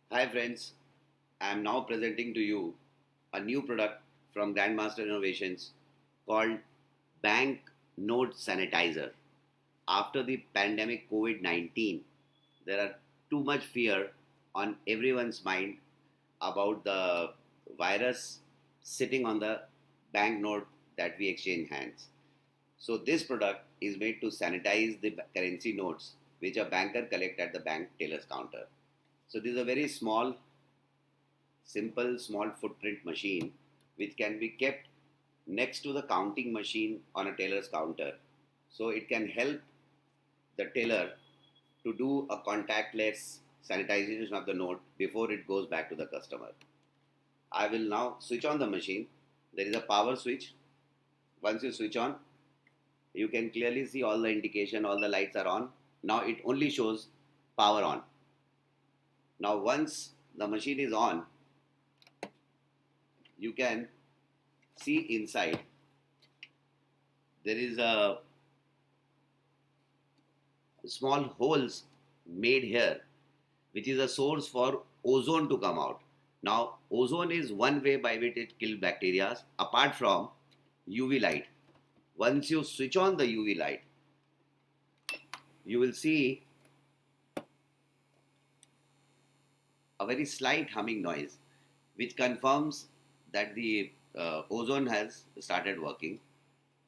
Hi friends, I am now presenting to you a new product from Grandmaster Innovations called Bank Note Sanitizer. After the pandemic COVID 19, there are too much fear on everyone's mind about the virus sitting on the banknote that we exchange hands. So this product is made to sanitize the currency notes which a banker collect at the bank teller's counter. So this is a very simple small footprint machine which can be kept next to the counting machine on a teller's counter. So it can help the teller to do a contactless sanitization of the note before it goes back to the customer. I will now switch on the machine. There is a power switch. Once you switch on, you can clearly see all the indication, all the lights are on. Now it only shows power on. Now once the machine is on, you can see inside there is a small holes made here which is a source for ozone to come out. Now ozone is one way by which it kills bacteria apart from UV light. Once you switch on the UV light, you will see a very slight humming noise which confirms that the ozone has started working.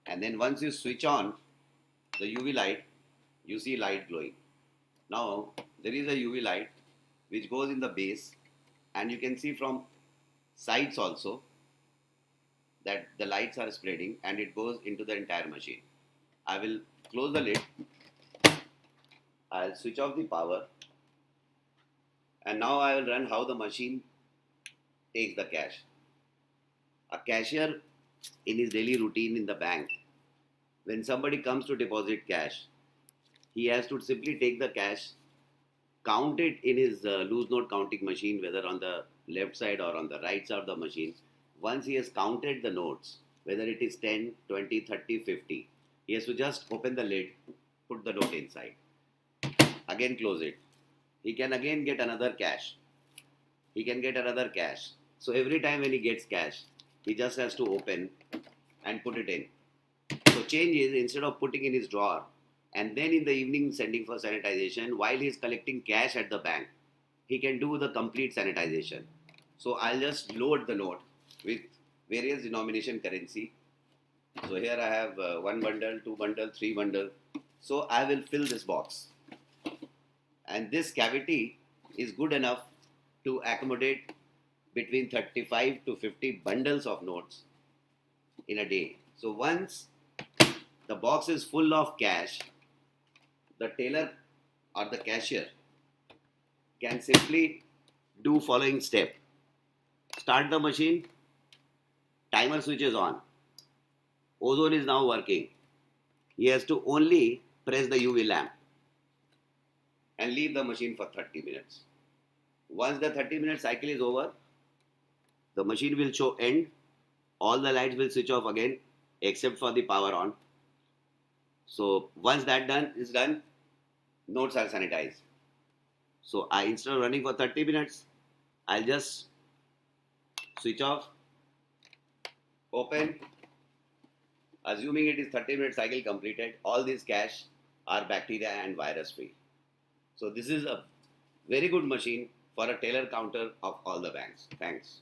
And then once you switch on the UV light, you see light glowing. Now there is a UV light which goes in the base, and you can see from sides also that the lights are spreading and it goes into the entire machine. I will close the lid, I'll switch off the power, and now I will run how the machine takes the cash. A cashier in his daily routine in the bank, when somebody comes to deposit cash, he has to simply take the cash, count it in his loose note counting machine, whether on the left side or on the right side of the machine. Once he has counted the notes, whether it is 10, 20, 30, 50, he has to just open the lid, put the note inside, again close it. He can again get another cash. He can get another cash. So every time when he gets cash, he just has to open and put it in. So change is, instead of putting in his drawer and then in the evening sending for sanitization, while he is collecting cash at the bank, he can do the complete sanitization. So I'll just load the note with various denomination currency. So here I have one bundle, two bundle, three bundle. So I will fill this box, and this cavity is good enough to accommodate between 35 to 50 bundles of notes in a day. So once the box is full of cash, the teller or the cashier can simply do following step. Start the machine, timer switch is on, ozone is now working. He has to only press the UV lamp and leave the machine for 30 minutes. Once the 30-minute cycle is over, the machine will show end, all the lights will switch off again except for the power on. So once that done is done, notes are sanitized. So I, instead of running for 30 minutes, I'll just switch off, open, assuming it is 30-minute cycle completed, all these cash are bacteria and virus free. So this is a very good machine for a teller counter of all the banks. Thanks.